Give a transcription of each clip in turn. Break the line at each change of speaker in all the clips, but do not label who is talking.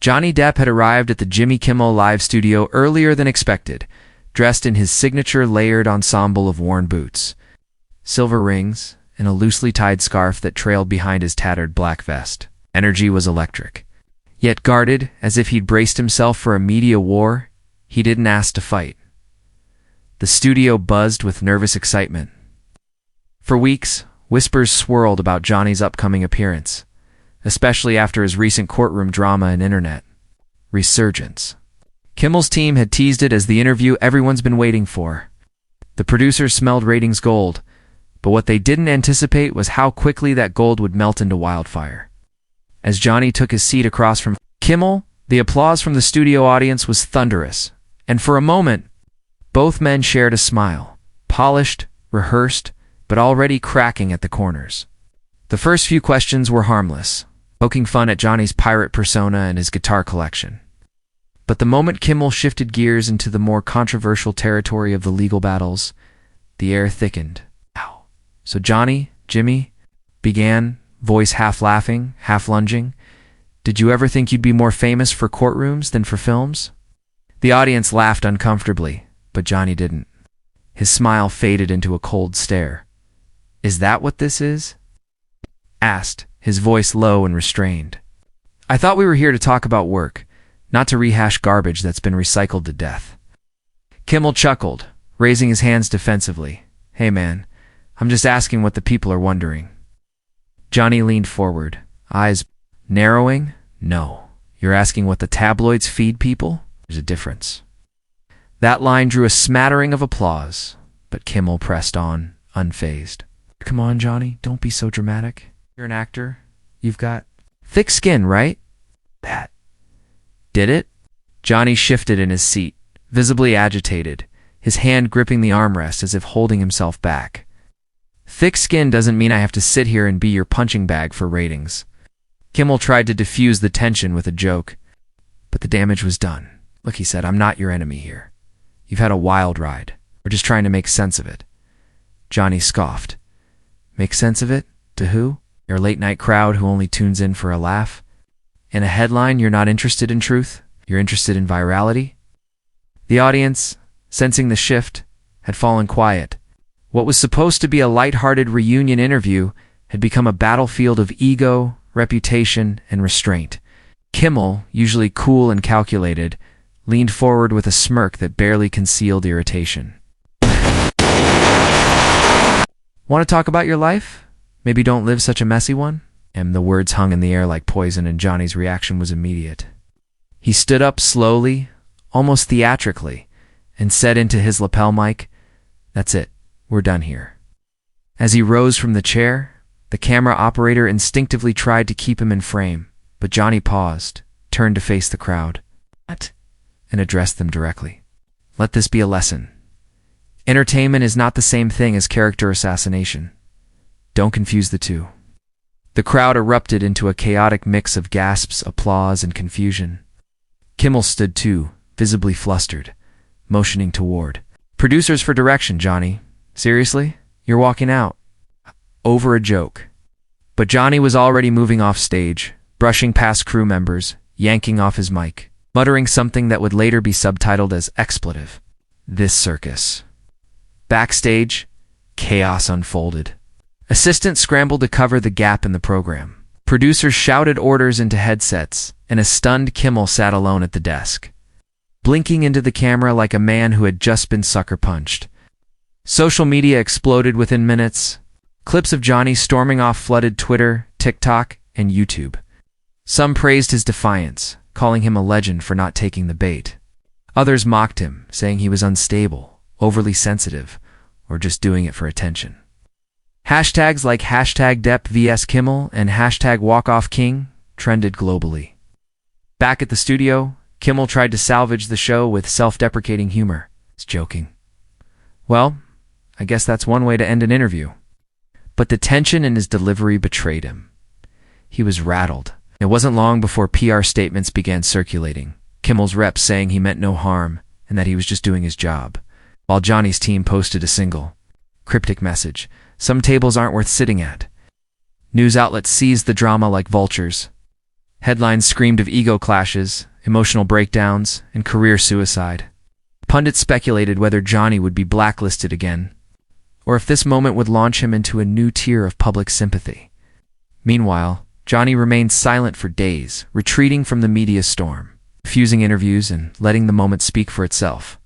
Johnny Depp had arrived at the Jimmy Kimmel live studio earlier than expected, dressed in his signature layered ensemble of worn boots, silver rings, and a loosely tied scarf that trailed behind his tattered black vest. Energy was electric. Yet guarded, as if he'd braced himself for a media war, he didn't ask to fight. The studio buzzed with nervous excitement. For weeks, whispers swirled about Johnny's upcoming appearance, especially after his recent courtroom drama and internet resurgence. Kimmel's team had teased it as the interview everyone's been waiting for. The producers smelled ratings gold, but what they didn't anticipate was how quickly that gold would melt into wildfire. As Johnny took his seat across from Kimmel, the applause from the studio audience was thunderous, and for a moment, both men shared a smile, polished, rehearsed, but already cracking at the corners. The first few questions were harmless, poking fun at Johnny's pirate persona and his guitar collection. But the moment Kimmel shifted gears into the more controversial territory of the legal battles, the air thickened. Ow. So Jimmy, began, voice half laughing, half lunging, "Did you ever think you'd be more famous for courtrooms than for films?" The audience laughed uncomfortably, but Johnny didn't. His smile faded into a cold stare. "Is that what this is?" asked, his voice low and restrained. "I thought we were here to talk about work, not to rehash garbage that's been recycled to death." Kimmel chuckled, raising his hands defensively. "Hey man, I'm just asking what the people are wondering." Johnny leaned forward, eyes narrowing. "No, you're asking what the tabloids feed people? There's a difference." That line drew a smattering of applause, but Kimmel pressed on, unfazed. "Come on, Johnny, don't be so dramatic. You're an actor. You've got thick skin, right?" "That did it?" Johnny shifted in his seat, visibly agitated, his hand gripping the armrest as if holding himself back. "Thick skin doesn't mean I have to sit here and be your punching bag for ratings." Kimmel tried to diffuse the tension with a joke, but the damage was done. "Look," he said, "I'm not your enemy here. You've had a wild ride. We're just trying to make sense of it." Johnny scoffed. "Make sense of it? To who? Your late-night crowd who only tunes in for a laugh? In a headline, you're not interested in truth? You're interested in virality?" The audience, sensing the shift, had fallen quiet. What was supposed to be a light-hearted reunion interview had become a battlefield of ego, reputation, and restraint. Kimmel, usually cool and calculated, leaned forward with a smirk that barely concealed irritation. "Want to talk about your life? Maybe don't live such a messy one?" And the words hung in the air like poison, and Johnny's reaction was immediate. He stood up slowly, almost theatrically, and said into his lapel mic, "That's it. We're done here." As he rose from the chair, the camera operator instinctively tried to keep him in frame, but Johnny paused, turned to face the crowd. "What?" and addressed them directly. "Let this be a lesson. Entertainment is not the same thing as character assassination. Don't confuse the two." The crowd erupted into a chaotic mix of gasps, applause, and confusion. Kimmel stood too, visibly flustered, motioning toward. "Producers for direction, Johnny. Seriously? You're walking out?" Over a joke. But Johnny was already moving off stage, brushing past crew members, yanking off his mic, muttering something that would later be subtitled as expletive. This circus. Backstage, chaos unfolded. Assistants scrambled to cover the gap in the program. Producers shouted orders into headsets, and a stunned Kimmel sat alone at the desk, blinking into the camera like a man who had just been sucker punched. Social media exploded within minutes. Clips of Johnny storming off flooded Twitter, TikTok, and YouTube. Some praised his defiance, calling him a legend for not taking the bait. Others mocked him, saying he was unstable, overly sensitive, or just doing it for attention. Hashtags like hashtag Depp vs Kimmel and hashtag WalkOffKing trended globally. Back at the studio, Kimmel tried to salvage the show with self-deprecating humor. "It's joking." "Well, I guess that's one way to end an interview." But the tension in his delivery betrayed him. He was rattled. It wasn't long before PR statements began circulating, Kimmel's reps saying he meant no harm and that he was just doing his job, while Johnny's team posted a single, cryptic message: "Some tables aren't worth sitting at." News outlets seized the drama like vultures. Headlines screamed of ego clashes, emotional breakdowns, and career suicide. Pundits speculated whether Johnny would be blacklisted again, or if this moment would launch him into a new tier of public sympathy. Meanwhile, Johnny remained silent for days, retreating from the media storm, refusing interviews and letting the moment speak for itself.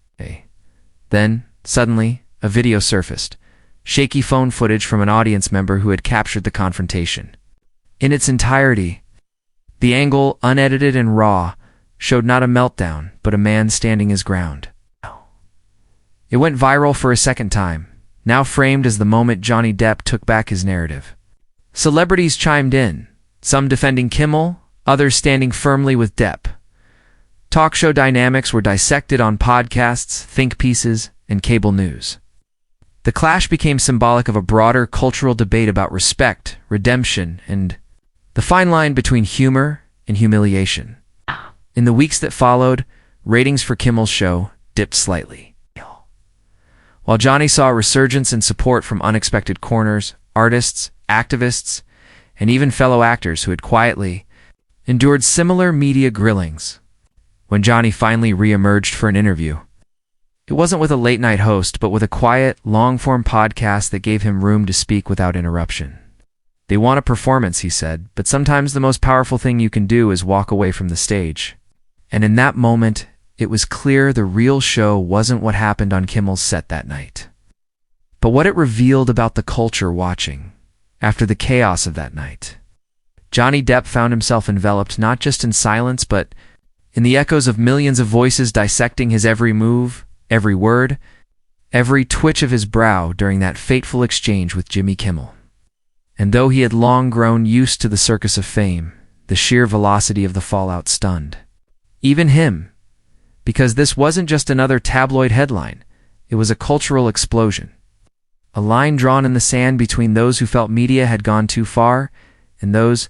Then, suddenly, a video surfaced, shaky phone footage from an audience member who had captured the confrontation. In its entirety, the angle, unedited and raw, showed not a meltdown, but a man standing his ground. It went viral for a second time, now framed as the moment Johnny Depp took back his narrative. Celebrities chimed in, some defending Kimmel, others standing firmly with Depp. Talk show dynamics were dissected on podcasts, think pieces, and cable news. The clash became symbolic of a broader cultural debate about respect, redemption, and the fine line between humor and humiliation. In the weeks that followed, ratings for Kimmel's show dipped slightly. While Johnny saw a resurgence in support from unexpected corners, artists, activists, and even fellow actors who had quietly endured similar media grillings. When Johnny finally re-emerged for an interview, it wasn't with a late-night host, but with a quiet, long-form podcast that gave him room to speak without interruption. They want a performance, he said, but sometimes the most powerful thing you can do is walk away from the stage. And in that moment, it was clear the real show wasn't what happened on Kimmel's set that night, but what it revealed about the culture watching. After the chaos of that night, Johnny Depp found himself enveloped not just in silence, but in the echoes of millions of voices dissecting his every move, every word, every twitch of his brow during that fateful exchange with Jimmy Kimmel. And though he had long grown used to the circus of fame, the sheer velocity of the fallout stunned even him, because this wasn't just another tabloid headline, it was a cultural explosion. A line drawn in the sand between those who felt media had gone too far and those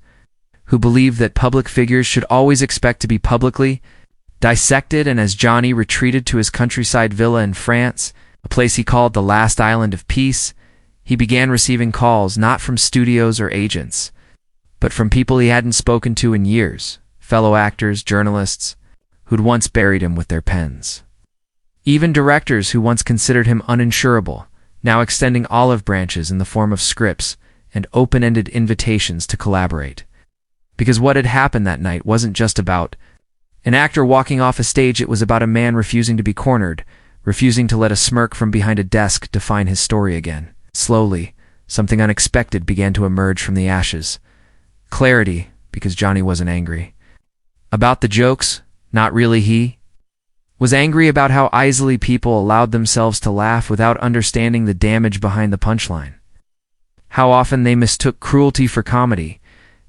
who believed that public figures should always expect to be publicly dissected. And as Johnny retreated to his countryside villa in France, a place he called the last island of peace, he began receiving calls not from studios or agents, but from people he hadn't spoken to in years, fellow actors, journalists, who'd once buried him with their pens. Even directors who once considered him uninsurable, now extending olive branches in the form of scripts and open-ended invitations to collaborate. Because what had happened that night wasn't just about an actor walking off a stage, it was about a man refusing to be cornered, refusing to let a smirk from behind a desk define his story again. Slowly, something unexpected began to emerge from the ashes. Clarity, because Johnny wasn't angry about the jokes. Not really. He was angry about how easily people allowed themselves to laugh without understanding the damage behind the punchline. How often they mistook cruelty for comedy,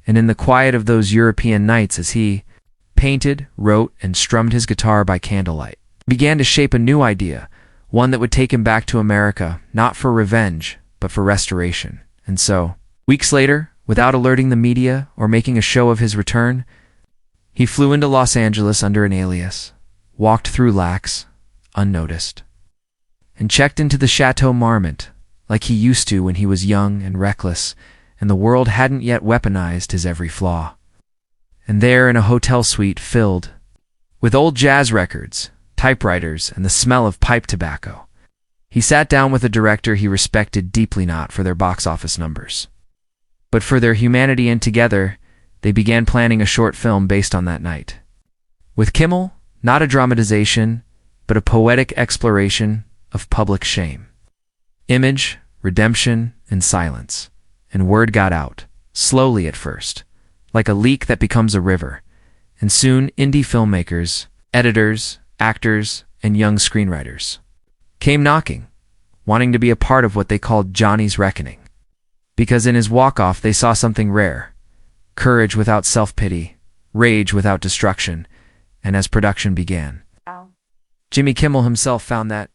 and in the quiet of those European nights as he painted, wrote, and strummed his guitar by candlelight, began to shape a new idea, one that would take him back to America, not for revenge, but for restoration. And so, weeks later, without alerting the media or making a show of his return, he flew into Los Angeles under an alias, walked through Lacs, unnoticed, and checked into the Chateau Marmont like he used to when he was young and reckless, and the world hadn't yet weaponized his every flaw. And there, in a hotel suite filled with old jazz records, typewriters, and the smell of pipe tobacco, he sat down with a director he respected deeply, not for their box office numbers, but for their humanity, and together they began planning a short film based on that night. With Kimmel, not a dramatization, but a poetic exploration of public shame. Image, redemption, and silence. And word got out, slowly at first, like a leak that becomes a river. And soon indie filmmakers, editors, actors, and young screenwriters came knocking, wanting to be a part of what they called Johnny's reckoning. Because in his walk-off they saw something rare. Courage without self-pity, rage without destruction, and as production began, Jimmy Kimmel himself found that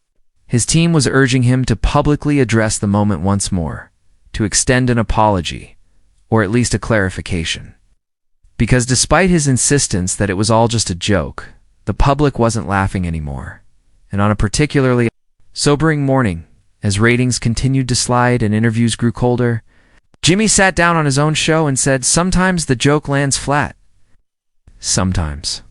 his team was urging him to publicly address the moment once more, to extend an apology, or at least a clarification. Because despite his insistence that it was all just a joke, the public wasn't laughing anymore. And on a particularly sobering morning, as ratings continued to slide and interviews grew colder, Jimmy sat down on his own show and said, "Sometimes the joke lands flat. Sometimes.